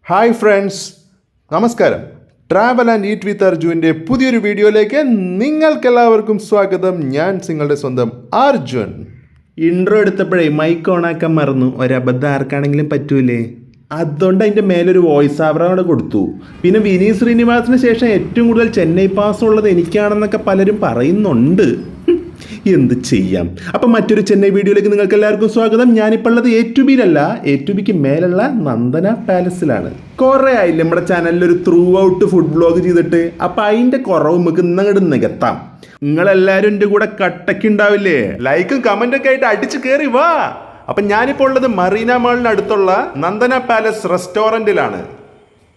Hi friends, നമസ്കാരം. Travel and eat വിത്ത് അർജുൻ്റെ പുതിയൊരു വീഡിയോയിലേക്ക് നിങ്ങൾക്കെല്ലാവർക്കും സ്വാഗതം. ഞാൻ നിങ്ങളുടെ സ്വന്തം അർജുൻ. ഇൻട്രോ എടുത്തപ്പോഴേ മൈക്ക് ഓണാക്കാൻ മറന്നു. ഒരബദ്ധം ആർക്കാണെങ്കിലും പറ്റൂലേ, അതുകൊണ്ട് അതിൻ്റെ മേലൊരു വോയിസ് ഓവർ അവിടെ കൊടുത്തു. പിന്നെ വിനീത് ശ്രീനിവാസിന് ശേഷം ഏറ്റവും കൂടുതൽ ചെന്നൈ പാസ് ഉള്ളത് എനിക്കാണെന്നൊക്കെ പലരും പറയുന്നുണ്ട്. എന്ത് ചെയ്യാം. അപ്പം മറ്റൊരു ചെന്നൈ വീഡിയോയിലേക്ക് നിങ്ങൾക്ക് എല്ലാവർക്കും സ്വാഗതം. ഞാനിപ്പോൾ ഉള്ളത് A2Bയിലല്ല, A2Bക്ക് മേലുള്ള നന്ദന പാലസിലാണ്. കുറേ ആയില്ല നമ്മുടെ ചാനലിൽ ഒരു ത്രൂ ഔട്ട് ഫുഡ് ബ്ലോഗ് ചെയ്തിട്ട്. അപ്പം അതിൻ്റെ കുറവ് നമുക്ക് ഇന്നങ്ങോട്ട് നികത്താം. നിങ്ങളെല്ലാവരും എൻ്റെ കൂടെ കട്ടക്കുണ്ടാവില്ലേ? ലൈക്കും കമൻറ്റൊക്കെ ആയിട്ട് അടിച്ച് കയറി വാ. അപ്പം ഞാനിപ്പോൾ ഉള്ളത് മറീന മാളിന് അടുത്തുള്ള നന്ദന പാലസ് റെസ്റ്റോറൻറ്റിലാണ്.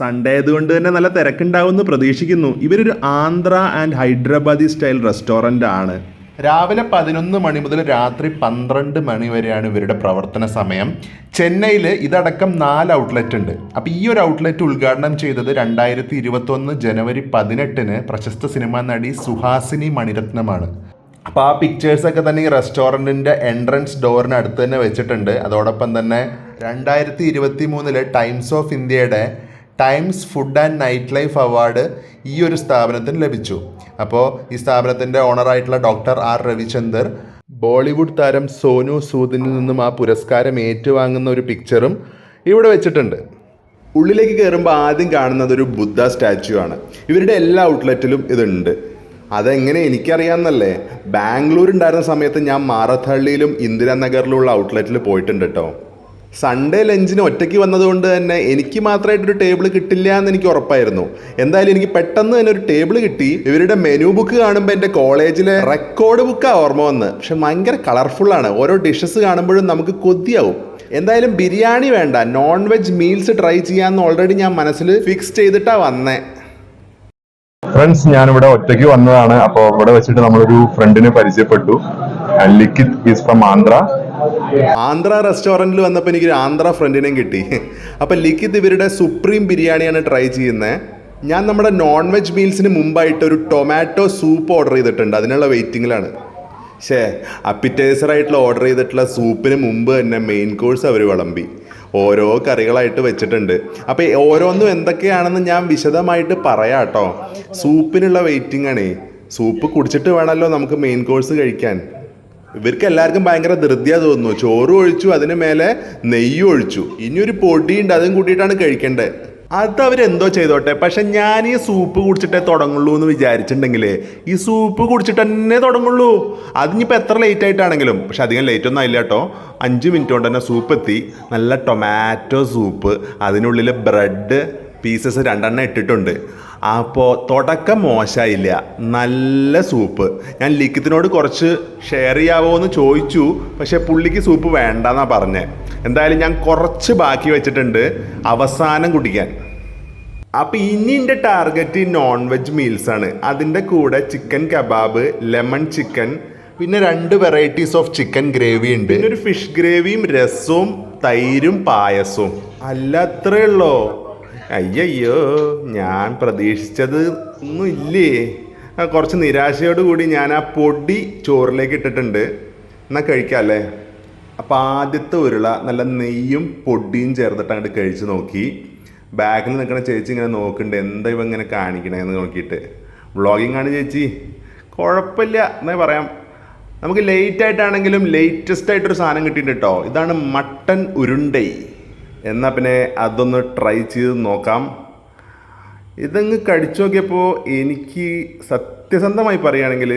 സൺഡേ ആയതുകൊണ്ട് തന്നെ നല്ല തിരക്കുണ്ടാവുമെന്ന് പ്രതീക്ഷിക്കുന്നു. ഇവരൊരു Andhra and Hyderabadi style restaurant ആണ്. രാവിലെ 11 മണി മുതൽ രാത്രി 12 മണി വരെയാണ് ഇവരുടെ പ്രവർത്തന സമയം. ചെന്നൈയിൽ ഇതടക്കം 4 ഔട്ട്ലെറ്റ് ഉണ്ട്. അപ്പോൾ ഈ ഒരു ഔട്ട്ലെറ്റ് ഉദ്ഘാടനം ചെയ്തത് 2021 ജനുവരി 18 പ്രശസ്ത സിനിമാ നടി സുഹാസിനി മണിരത്നമാണ്. അപ്പോൾ ആ പിക്ചേഴ്സൊക്കെ തന്നെ ഈ റെസ്റ്റോറൻറ്റിൻ്റെ എൻട്രൻസ് ഡോറിന് അടുത്ത് തന്നെ വെച്ചിട്ടുണ്ട്. അതോടൊപ്പം തന്നെ 2023 ടൈംസ് ഓഫ് ഇന്ത്യയുടെ times food and night life award ഈ ഒരു സ്ഥാപനത്തിന് ലഭിച്ചു. അപ്പോൾ ഈ സ്ഥാപനത്തിൻ്റെ ഓണറായിട്ടുള്ള ഡോക്ടർ ആർ രവിചന്ദർ ബോളിവുഡ് താരം സോനു സൂദിനിൽ നിന്നും ആ പുരസ്കാരം ഏറ്റുവാങ്ങുന്ന ഒരു പിക്ചറും ഇവിടെ വെച്ചിട്ടുണ്ട്. ഉള്ളിലേക്ക് കയറുമ്പോൾ ആദ്യം കാണുന്നത് ഒരു ബുദ്ധ സ്റ്റാച്യു ആണ്. ഇവരുടെ എല്ലാ ഔട്ട്ലെറ്റിലും ഇതുണ്ട്. അതെങ്ങനെ എനിക്കറിയാമെന്നല്ലേ, ബാംഗ്ലൂർ ഉണ്ടായിരുന്ന സമയത്ത് ഞാൻ മാറത്തഹള്ളിയിലും ഇന്ദിരാനഗറിലുള്ള ഔട്ട്ലെറ്റിൽ പോയിട്ടുണ്ട് കേട്ടോ. സൺഡേ ലഞ്ചിന് ഒറ്റയ്ക്ക് വന്നതുകൊണ്ട് തന്നെ എനിക്ക് മാത്രമായിട്ടൊരു ടേബിൾ കിട്ടില്ല എന്ന് എനിക്ക് ഉറപ്പായിരുന്നു. എന്തായാലും എനിക്ക് പെട്ടെന്ന് തന്നെ ഒരു ടേബിൾ കിട്ടി. ഇവരുടെ മെനു ബുക്ക് കാണുമ്പോൾ എൻ്റെ കോളേജിലെ റെക്കോർഡ് ബുക്കാണ് ഓർമ്മ വന്ന്. പക്ഷെ ഭയങ്കര കളർഫുള്ളാണ്. ഓരോ ഡിഷസ് കാണുമ്പോഴും നമുക്ക് കൊതിയാവും. എന്തായാലും ബിരിയാണി വേണ്ട, നോൺ വെജ് മീൽസ് ട്രൈ ചെയ്യാമെന്ന് ഓൾറെഡി ഞാൻ മനസ്സിൽ ഫിക്സ് ചെയ്തിട്ടാണ് വന്നേ. ഫ്രണ്ട്സ്, ഞാനിവിടെ ഒറ്റയ്ക്ക് വന്നതാണ്. അപ്പോൾ ഇവിടെ വെച്ചിട്ട് നമ്മളൊരു ഫ്രണ്ടിനെ പരിചയപ്പെട്ടു. ലിഖിത് ഈസ് ഫ്രം ആന്ധ്ര റെസ്റ്റോറൻറ്റിൽ വന്നപ്പോൾ എനിക്കൊരു ആന്ധ്ര ഫ്രണ്ടിനെയും കിട്ടി. അപ്പോൾ ലിഖിത് ഇവരുടെ സുപ്രീം ബിരിയാണിയാണ് ട്രൈ ചെയ്യുന്നത്. ഞാൻ നമ്മുടെ നോൺ വെജ് മീൽസിന് മുമ്പായിട്ട് ഒരു ടൊമാറ്റോ സൂപ്പ് ഓർഡർ ചെയ്തിട്ടുണ്ട്. അതിനുള്ള വെയിറ്റിങ്ങിലാണ്. അപ്പിറ്റൈസറായിട്ടുള്ള ഓർഡർ ചെയ്തിട്ടുള്ള സൂപ്പിന് മുമ്പ് തന്നെ മെയിൻ കോഴ്സ് അവർ വിളമ്പി ഓരോ കറികളായിട്ട് വെച്ചിട്ടുണ്ട്. അപ്പോൾ ഓരോന്നും എന്തൊക്കെയാണെന്ന് ഞാൻ വിശദമായിട്ട് പറയാം കേട്ടോ. സൂപ്പിനുള്ള വെയിറ്റിംഗ് ആണേ. സൂപ്പ് കുടിച്ചിട്ട് വേണമല്ലോ നമുക്ക് മെയിൻ കോഴ്സ് കഴിക്കാൻ. ഇവർക്ക് എല്ലാവർക്കും ഭയങ്കര ധൃതിയാ തോന്നുന്നു. ചോറ് ഒഴിച്ചു, അതിന് മേലെ നെയ്യും ഒഴിച്ചു. ഇനിയൊരു പൊടിയുണ്ട്, അതും കൂട്ടിയിട്ടാണ് കഴിക്കേണ്ടത്. അത് അവരെന്തോ ചെയ്തോട്ടെ, പക്ഷെ ഞാൻ ഈ സൂപ്പ് കുടിച്ചിട്ടേ തുടങ്ങുള്ളൂ എന്ന് വിചാരിച്ചിട്ടുണ്ടെങ്കിൽ ഈ സൂപ്പ് കുടിച്ചിട്ട് തന്നെ തുടങ്ങുള്ളൂ. അതിനിപ്പോൾ എത്ര ലേറ്റ് ആയിട്ടാണെങ്കിലും. പക്ഷെ അധികം ലേറ്റ് ഒന്നും ആയില്ല കേട്ടോ. 5 മിനിറ്റ് കൊണ്ട് തന്നെ സൂപ്പ് എത്തി. നല്ല ടൊമാറ്റോ സൂപ്പ്, അതിനുള്ളിൽ ബ്രെഡ് പീസസ് 2 ഇട്ടിട്ടുണ്ട്. അപ്പോൾ തുടക്കം മോശമായില്ല, നല്ല സൂപ്പ്. ഞാൻ ലിഖിത്തിനോട് കുറച്ച് ഷെയർ ചെയ്യാവോ എന്ന് ചോദിച്ചു, പക്ഷേ പുള്ളിക്ക് സൂപ്പ് വേണ്ടെന്നാണ് പറഞ്ഞത്. എന്തായാലും ഞാൻ കുറച്ച് ബാക്കി വെച്ചിട്ടുണ്ട് അവസാനം കുടിക്കാൻ. അപ്പോൾ ഇനി എൻ്റെ ടാർഗറ്റ് നോൺ വെജ് മീൽസാണ്. അതിൻ്റെ കൂടെ ചിക്കൻ കബാബ്, ലെമൺ ചിക്കൻ, പിന്നെ 2 വെറൈറ്റീസ് ഓഫ് ചിക്കൻ ഗ്രേവി ഉണ്ട്. പിന്നെ ഒരു ഫിഷ് ഗ്രേവിയും രസവും തൈരും പായസവും. അല്ല, അത്രേ ഉള്ളോ? അയ്യോ, ഞാൻ പ്രതീക്ഷിച്ചത് ഒന്നും ഇല്ലേ. കുറച്ച് നിരാശയോടുകൂടി ഞാൻ ആ പൊടി ചോറിലേക്ക് ഇട്ടിട്ടുണ്ട്. എന്നാൽ കഴിക്കാം അല്ലേ? അപ്പോൾ ആദ്യത്തെ ഉരുള നല്ല നെയ്യും പൊടിയും ചേർത്തിട്ട് അങ്ങോട്ട് കഴിച്ച് നോക്കി. ബാക്കിൽ നിൽക്കുന്ന ചേച്ചി ഇങ്ങനെ നോക്കുന്നുണ്ട്, എന്താ ഇവ ഇങ്ങനെ കാണിക്കണേന്ന് നോക്കിയിട്ട്. വ്ളോഗിങ് ആണ് ചേച്ചി, കുഴപ്പമില്ല എന്നേ പറയാം. നമുക്ക് ലേറ്റ് ആയിട്ടാണെങ്കിലും ലേറ്റസ്റ്റ് ആയിട്ടൊരു സാധനം കിട്ടിയിട്ടുണ്ട് കേട്ടോ. ഇതാണ് മട്ടൻ ഉരുണ്ടൈ. എന്നാൽ പിന്നെ അതൊന്ന് ട്രൈ ചെയ്ത് നോക്കാം. ഇതങ്ങ് കഴിച്ചു നോക്കിയപ്പോൾ എനിക്ക് സത്യസന്ധമായി പറയുകയാണെങ്കിൽ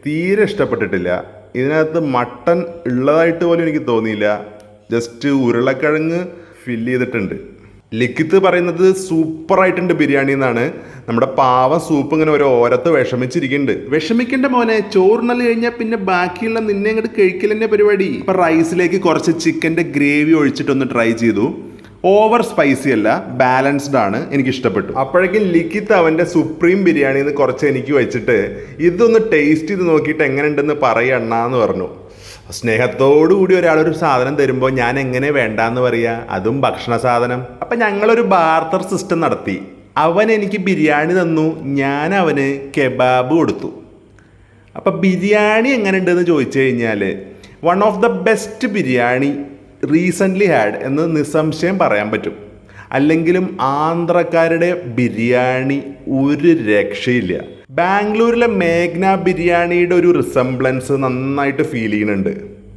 തീരെ ഇഷ്ടപ്പെട്ടിട്ടില്ല. ഇതിനകത്ത് മട്ടൻ ഉള്ളതായിട്ട് പോലും എനിക്ക് തോന്നിയില്ല. ജസ്റ്റ് ഉരുളക്കിഴങ്ങ് ഫില്ല് ചെയ്തിട്ടുണ്ട്. ലിഖിത്ത് പറയുന്നത് സൂപ്പറായിട്ടുണ്ട് ബിരിയാണി എന്നാണ്. നമ്മുടെ പാവ സൂപ്പ് ഇങ്ങനെ ഒരു ഓരത്ത് വിഷമിച്ചിരിക്കുന്നുണ്ട്. വിഷമിക്കേണ്ട മോനെ, ചോറിനല് കഴിഞ്ഞാൽ പിന്നെ ബാക്കിയുള്ള നിന്നെ അങ്ങോട്ട് കഴിക്കൽ തന്നെ പരിപാടി. ഇപ്പം റൈസിലേക്ക് കുറച്ച് ചിക്കൻ്റെ ഗ്രേവി ഒഴിച്ചിട്ടൊന്ന് ട്രൈ ചെയ്തു. ഓവർ സ്പൈസി അല്ല, ബാലൻസ്ഡ് ആണ്, എനിക്ക് ഇഷ്ടപ്പെട്ടു. അപ്പോഴേക്കും ലിഖിത്ത് അവൻ്റെ സുപ്രീം ബിരിയാണിയിൽ നിന്ന് കുറച്ച് എനിക്ക് വെച്ചിട്ട് ഇതൊന്ന് ടേസ്റ്റ് ചെയ്ത് നോക്കിയിട്ട് എങ്ങനെ ഉണ്ടെന്ന് പറയണമെന്ന് പറഞ്ഞു. സ്നേഹത്തോടു കൂടി ഒരാളൊരു സാധനം തരുമ്പോൾ ഞാൻ എങ്ങനെ വേണ്ടാന്ന് പറയുക, അതും ഭക്ഷണ സാധനം. അപ്പം ഞങ്ങളൊരു ബാർട്ടർ സിസ്റ്റം നടത്തി. അവൻ എനിക്ക് ബിരിയാണി തന്നു, ഞാൻ അവന് കെബാബ് കൊടുത്തു. അപ്പം ബിരിയാണി എങ്ങനെ ഉണ്ടെന്ന് ചോദിച്ചു കഴിഞ്ഞാൽ one of the best biryani recently had എന്ന് നിസ്സംശയം പറയാൻ പറ്റും. അല്ലെങ്കിലും ആന്ധ്രക്കാരുടെ ബിരിയാണി ഒരു രക്ഷയില്ല. ബാംഗ്ലൂരിലെ മേഘ്ന ബിരിയാണിയുടെ ഒരു റിസംബ്ലൻസ് നന്നായിട്ട് ഫീൽ ചെയ്യുന്നുണ്ട്.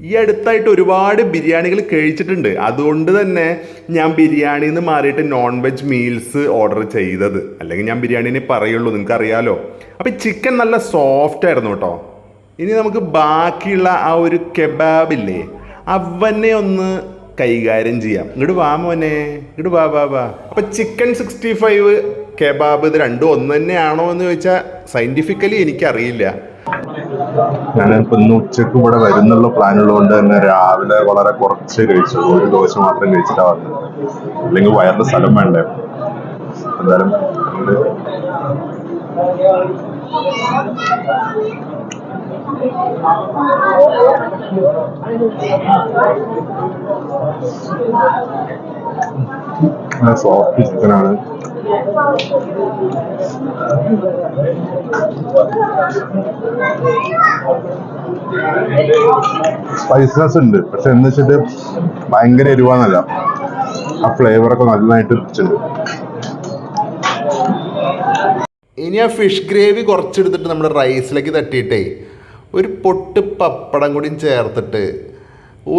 ഈ അടുത്തായിട്ട് ഒരുപാട് ബിരിയാണികൾ കഴിച്ചിട്ടുണ്ട്. അതുകൊണ്ട് തന്നെ ഞാൻ ബിരിയാണിയിൽ നിന്ന് മാറിയിട്ട് നോൺ വെജ് മീൽസ് ഓർഡർ ചെയ്തത്. അല്ലെങ്കിൽ ഞാൻ ബിരിയാണിനെ പറയുള്ളൂ, നിങ്ങൾക്ക് അറിയാലോ. അപ്പം ചിക്കൻ നല്ല സോഫ്റ്റ് ആയിരുന്നു കേട്ടോ. ഇനി നമുക്ക് ബാക്കിയുള്ള ആ ഒരു കെബാബില്ലേ, അവനെ ഒന്ന് കൈകാര്യം ചെയ്യാം. ഇങ്ങോട്ട് വാ മോനെ, ഇങ്ങോട്ട് വാ. അപ്പം ചിക്കൻ 65 കെബാബ് ഇത് രണ്ടും ഒന്ന് തന്നെയാണോ എന്ന് ചോദിച്ചാൽ സയൻറ്റിഫിക്കലി എനിക്കറിയില്ല. ഞാനിപ്പോ ഇന്ന് ഉച്ചക്ക് ഇവിടെ വരുന്നുള്ള പ്ലാൻ ഉള്ളതുകൊണ്ട് തന്നെ രാവിലെ വളരെ കുറച്ച് കഴിച്ചു. ഒരു ദോശ മാത്രം കഴിച്ചിട്ടാ വന്നത്. അല്ലെങ്കിൽ വയറിന് സ്ഥലം വേണ്ടേ. എന്തായാലും സോഫ്റ്റ് ചിക്കനാണ്. സ്പൈസസ് ഉണ്ട്, പക്ഷെ എന്ന് വെച്ചിട്ട് ഭയങ്കര എരിവാന്നല്ല, ആ ഫ്ലേവറൊക്കെ നന്നായിട്ട് പിടിച്ചിട്ടുണ്ട്. ഇനി ആ ഫിഷ് ഗ്രേവി കുറച്ചെടുത്തിട്ട് നമ്മുടെ റൈസിലേക്ക് തട്ടിയിട്ടേ ഒരു പൊട്ട് പപ്പടം കൂടിയും ചേർത്തിട്ട്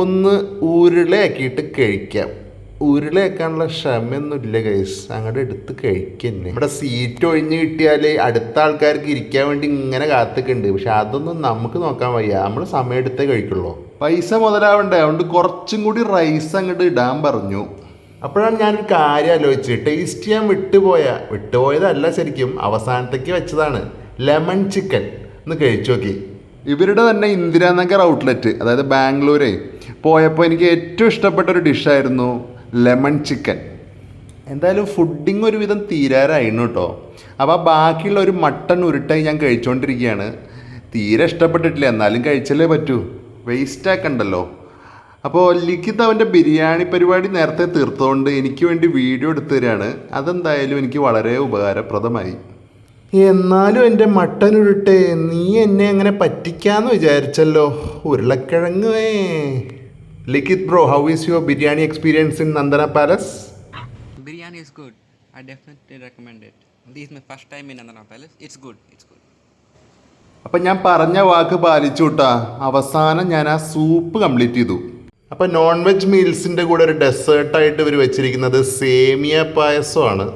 ഒന്ന് ഉരുളയാക്കിയിട്ട് കഴിക്കാം. ഉരുളയാക്കാനുള്ള ക്ഷമയൊന്നുമില്ല ഗൈസ്, അങ്ങോട്ട് എടുത്ത് കഴിക്കന്നെ. ഇവിടെ സീറ്റ് ഒഴിഞ്ഞ് കിട്ടിയാൽ അടുത്ത ആൾക്കാർക്ക് ഇരിക്കാൻ വേണ്ടി ഇങ്ങനെ കാത്തിക്കുന്നുണ്ട്. പക്ഷെ അതൊന്നും നമുക്ക് നോക്കാൻ വയ്യ, നമ്മൾ സമയം എടുത്തേ കഴിക്കുള്ളൂ. പൈസ മുതലാവണ്ടേ, അതുകൊണ്ട് കുറച്ചും കൂടി റൈസ് അങ്ങോട്ട് ഇടാൻ പറഞ്ഞു. അപ്പോഴാണ് ഞാനൊരു കാര്യം ആലോചിച്ച്, ടേസ്റ്റ് ചെയ്യാൻ വിട്ടുപോയതല്ല, ശരിക്കും അവസാനത്തേക്ക് വെച്ചതാണ്. ലെമൺ ചിക്കൻ ഒന്ന് കഴിച്ചു നോക്കി. ഇവരുടെ തന്നെ ഇന്ദിരാനഗർ ഔട്ട്ലെറ്റ്, അതായത് ബാംഗ്ലൂരെ പോയപ്പോൾ എനിക്ക് ഏറ്റവും ഇഷ്ടപ്പെട്ട ഒരു ഡിഷായിരുന്നു ലെമൺ ചിക്കൻ. എന്തായാലും ഫുഡിങ് ഒരുവിധം തീരാറായിരുന്നു കേട്ടോ. അപ്പോൾ ബാക്കിയുള്ള ഒരു മട്ടൺ ഉരുട്ടായി ഞാൻ കഴിച്ചുകൊണ്ടിരിക്കുകയാണ്. തീരെ ഇഷ്ടപ്പെട്ടിട്ടില്ല, എന്നാലും കഴിച്ചല്ലേ പറ്റൂ, വേസ്റ്റ് ആക്കണ്ടല്ലോ. അപ്പോൾ ലിഖിത് അവൻ്റെ ബിരിയാണി പരിപാടി നേരത്തെ തീർത്തുകൊണ്ട് എനിക്ക് വേണ്ടി വീഡിയോ എടുത്തു തരികയാണ്. അതെന്തായാലും എനിക്ക് വളരെ ഉപകാരപ്രദമായി. എന്നാലും എൻ്റെ മട്ടൻ ഉരുട്ടെ, നീ എന്നെ അങ്ങനെ പറ്റിക്കാന്ന് വിചാരിച്ചല്ലോ, ഉരുളക്കിഴങ്ങ്. Likhit bro, how is your biryani experience in Nandana palace? Biryani is good. I definitely recommend it. This is my first time in Nandana Palace. It's good. അപ്പം ഞാൻ പറഞ്ഞ വാക്ക് പാലിച്ചു കൂട്ടാ. അവസാനം ഞാൻ ആ സൂപ്പ് കംപ്ലീറ്റ് ചെയ്തു. അപ്പം നോൺ വെജ് മീൽസിൻ്റെ കൂടെ ഒരു ഡെസേർട്ടായിട്ട് ഇവർ വെച്ചിരിക്കുന്നത് സേമിയ പായസമാണ്.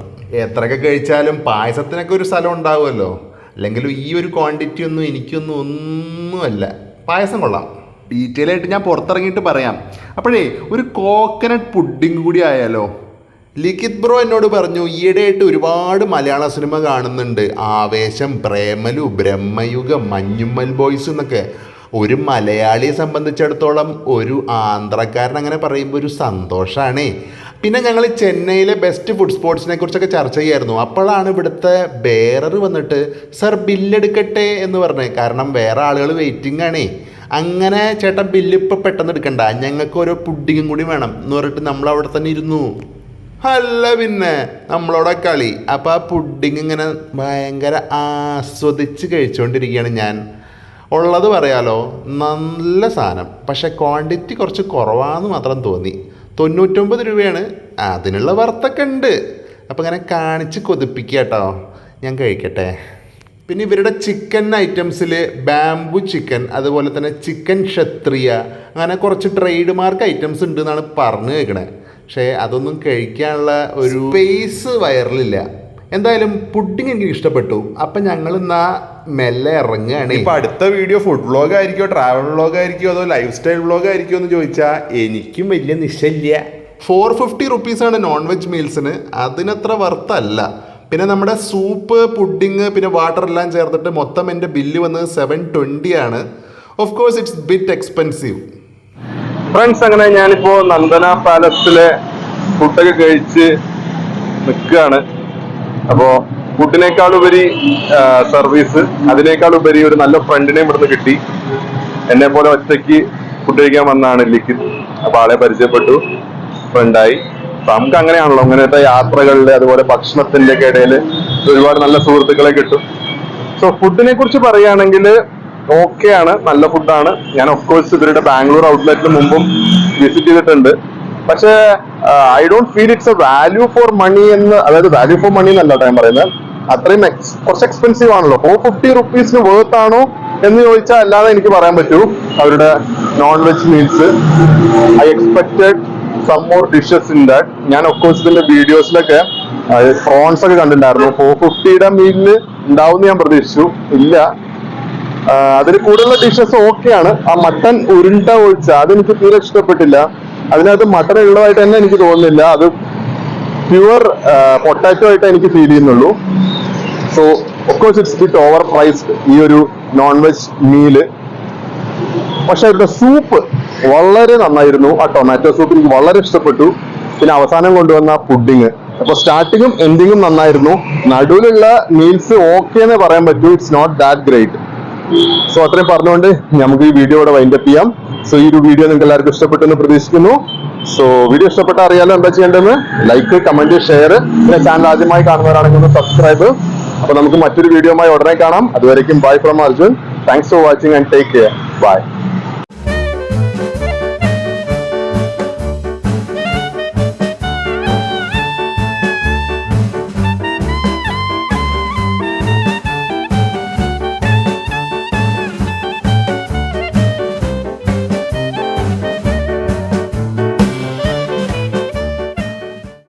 എത്രയൊക്കെ കഴിച്ചാലും പായസത്തിനൊക്കെ ഒരു സ്ഥലം ഉണ്ടാവുമല്ലോ. അല്ലെങ്കിലും ഈ ഒരു ക്വാണ്ടിറ്റി ഒന്നും ഒന്നുമല്ല. പായസം കൊള്ളാം. ഡീറ്റെയിൽ ആയിട്ട് ഞാൻ പുറത്തിറങ്ങിയിട്ട് പറയാം. അപ്പോഴേ ഒരു കോക്കനട്ട് പുഡിംഗ് കൂടി ആയാലോ. ലിഖിത് ബ്രോ എന്നോട് പറഞ്ഞു, ഈയിടെയായിട്ട് ഒരുപാട് മലയാള സിനിമ കാണുന്നുണ്ട്, ആവേശം, പ്രേമലു, ബ്രഹ്മയുഗം, മഞ്ഞുമ്മൽ ബോയ്സ് എന്നൊക്കെ. ഒരു മലയാളിയെ സംബന്ധിച്ചിടത്തോളം ഒരു ആന്ധ്രക്കാരൻ അങ്ങനെ പറയുമ്പോൾ ഒരു സന്തോഷമാണേ. പിന്നെ ഞങ്ങൾ ചെന്നൈയിലെ ബെസ്റ്റ് ഫുഡ് സ്പോട്സിനെ കുറിച്ചൊക്കെ ചർച്ച ചെയ്യായിരുന്നു. അപ്പോഴാണ് ഇവിടുത്തെ ബേറർ വന്നിട്ട് സർ ബില്ലെടുക്കട്ടെ എന്ന് പറഞ്ഞത്. കാരണം വേറെ ആളുകൾ വെയിറ്റിംഗ് ആണേ. അങ്ങനെ ചേട്ടാ ബില്ല് ഇപ്പോൾ പെട്ടെന്ന് എടുക്കണ്ട, ഞങ്ങൾക്ക് ഓരോ പുഡിങ്ങും കൂടി വേണം എന്ന് പറഞ്ഞിട്ട് നമ്മൾ അവിടെ തന്നെ ഇരുന്നു. അല്ല പിന്നെ നമ്മളോടെ കളി. അപ്പോൾ ആ പുഡിങ് ഇങ്ങനെ ഭയങ്കര ആസ്വദിച്ച് കഴിച്ചുകൊണ്ടിരിക്കുകയാണ് ഞാൻ. ഉള്ളത് പറയാലോ, നല്ല സാധനം. പക്ഷേ ക്വാണ്ടിറ്റി കുറച്ച് കുറവാണെന്ന് മാത്രം തോന്നി. 99 രൂപയാണ്. അതിനുള്ള വർത്തൊക്കെ ഉണ്ട്. അപ്പോൾ ഇങ്ങനെ കാണിച്ച് കൊതിപ്പിക്കുക കേട്ടോ. ഞാൻ കഴിക്കട്ടെ. പിന്നെ ഇവരുടെ ചിക്കൻ ഐറ്റംസിൽ ബാംബു ചിക്കൻ, അതുപോലെ തന്നെ ചിക്കൻ ക്ഷത്രിയ, അങ്ങനെ കുറച്ച് ട്രേഡ് മാർക്ക് ഐറ്റംസ് ഉണ്ട് എന്നാണ് പറഞ്ഞു കേൾക്കണേ. പക്ഷേ അതൊന്നും കഴിക്കാനുള്ള ഒരു സ്പേസ് വയറിലില്ല. എന്തായാലും പുഡിങ് എനിക്ക് ഇഷ്ടപ്പെട്ടു. അപ്പം ഞങ്ങൾ ഇന്നാ മെല്ലെ ഇറങ്ങുകയാണ്. ഇപ്പം അടുത്ത വീഡിയോ ഫുഡ് വ്ളോഗ് ആയിരിക്കുമോ, ട്രാവൽ വ്ളോഗ് ആയിരിക്കുമോ, അതോ ലൈഫ് സ്റ്റൈൽ വ്ളോഗ് ആയിരിക്കുമോ എന്ന് ചോദിച്ചാൽ എനിക്കും വലിയ നിശ്ചയില്ല. 450 റുപ്പീസാണ് നോൺ വെജ് മീൽസിന്. അതിനത്ര വರ್ತല്ല. പിന്നെ നമ്മുടെ സൂപ്പ്, പുഡിങ്, പിന്നെ വാട്ടർ എല്ലാം ചേർത്തിട്ട് മൊത്തം എൻ്റെ ബില്ല് വന്നത് 720 ആണ്. Of course it's bit expensive. Friends, അങ്ങനെ ഞാനിപ്പോ നന്ദന പാലസിലെ ഫുഡൊക്കെ കഴിച്ച് നിൽക്കുകയാണ്. അപ്പോ ഫുഡിനേക്കാളുപരി സർവീസ്, അതിനേക്കാളുപരി ഒരു നല്ല ഫ്രണ്ടിനെ ഇവിടുന്ന് കിട്ടി. എന്നെ പോലെ ഒറ്റയ്ക്ക് ഫുഡ് കഴിക്കാൻ വന്നാണ് ലിഖിത്. അപ്പൊ ആളെ പരിചയപ്പെട്ടു, ഫ്രണ്ടായി. അപ്പൊ നമുക്ക് അങ്ങനെയാണല്ലോ, അങ്ങനത്തെ യാത്രകളിൽ അതുപോലെ ഭക്ഷണത്തിന്റെ ഒക്കെ ഇടയിൽ ഒരുപാട് നല്ല സുഹൃത്തുക്കളെ കിട്ടും. സോ ഫുഡിനെ കുറിച്ച് പറയുകയാണെങ്കിൽ ഓക്കെയാണ്, നല്ല ഫുഡാണ്. ഞാൻ ഓഫ് കോഴ്സ് ഇവരുടെ ബാംഗ്ലൂർ ഔട്ട്ലെറ്റിന് മുമ്പും വിസിറ്റ് ചെയ്തിട്ടുണ്ട്. പക്ഷേ I don't feel it's a value for money എന്ന്, അതായത് വാല്യൂ ഫോർ മണി എന്നല്ല ഞാൻ പറയുന്നത്, അത്രയും കുറച്ച് എക്സ്പെൻസീവ് ആണല്ലോ. 450 റുപ്പീസിന് വേർത്ത് ആണോ എന്ന് ചോദിച്ചാൽ അല്ലാതെ എനിക്ക് പറയാൻ പറ്റൂ. അവരുടെ non veg meals, I expected some more dishes in that. ഞാൻ ഒഫ്കോഴ്സ് ഇതിന്റെ വീഡിയോസിലൊക്കെ പ്രോൺസ് ഒക്കെ കണ്ടിട്ടുണ്ടായിരുന്നു. 450യുടെ മീലില് ഉണ്ടാവും ഞാൻ പ്രതീക്ഷിച്ചു, ഇല്ല. അതിൽ കൂടുതലുള്ള ഡിഷസ് ഓക്കെയാണ്. ആ മട്ടൻ ഉരുണ്ട ഒഴിച്ച അതെനിക്ക് തീരെ ഇഷ്ടപ്പെട്ടില്ല. അതിനകത്ത് മട്ടൻ ഉള്ളതായിട്ട് തന്നെ എനിക്ക് തോന്നുന്നില്ല. അത് പ്യുവർ പൊട്ടാറ്റോ ആയിട്ട് എനിക്ക് ഫീൽ ചെയ്യുന്നുള്ളൂ. So of course it's bit over priced ഈ ഒരു നോൺ വെജ് മീല്. പക്ഷെ അവരുടെ സൂപ്പ് വളരെ നന്നായിരുന്നു. ആ ടൊമാറ്റോ സൂപ്പ് എനിക്ക് വളരെ ഇഷ്ടപ്പെട്ടു. പിന്നെ അവസാനം കൊണ്ടുവന്ന പുഡിങ്, അപ്പൊ സ്റ്റാർട്ടിങ്ങും എൻഡിങ്ങും നന്നായിരുന്നു. നടുവിലുള്ള മീൽസ് ഓക്കെ എന്ന് പറയാൻ പറ്റൂ. It's not that great. So അത്രയും പറഞ്ഞുകൊണ്ട് നമുക്ക് ഈ വീഡിയോ ഇവിടെ വൈൻഡപ്പ് ചെയ്യാം. സോ ഈ ഒരു വീഡിയോ നിങ്ങൾക്ക് എല്ലാവർക്കും ഇഷ്ടപ്പെട്ടെന്ന് പ്രതീക്ഷിക്കുന്നു. സോ വീഡിയോ ഇഷ്ടപ്പെട്ട അറിയാലോ എന്താ ചെയ്യേണ്ടതെന്ന്. ലൈക്ക്, കമന്റ്, ഷെയർ, പിന്നെ ചാനൽ ആദ്യമായി കാണുന്നവരാണെങ്കിൽ ഒന്ന് സബ്സ്ക്രൈബ്. അപ്പൊ നമുക്ക് മറ്റൊരു വീഡിയോയുമായി ഉടനെ കാണാം. അതുവരേക്കും bye from Arjun. Thanks for watching and take care. By.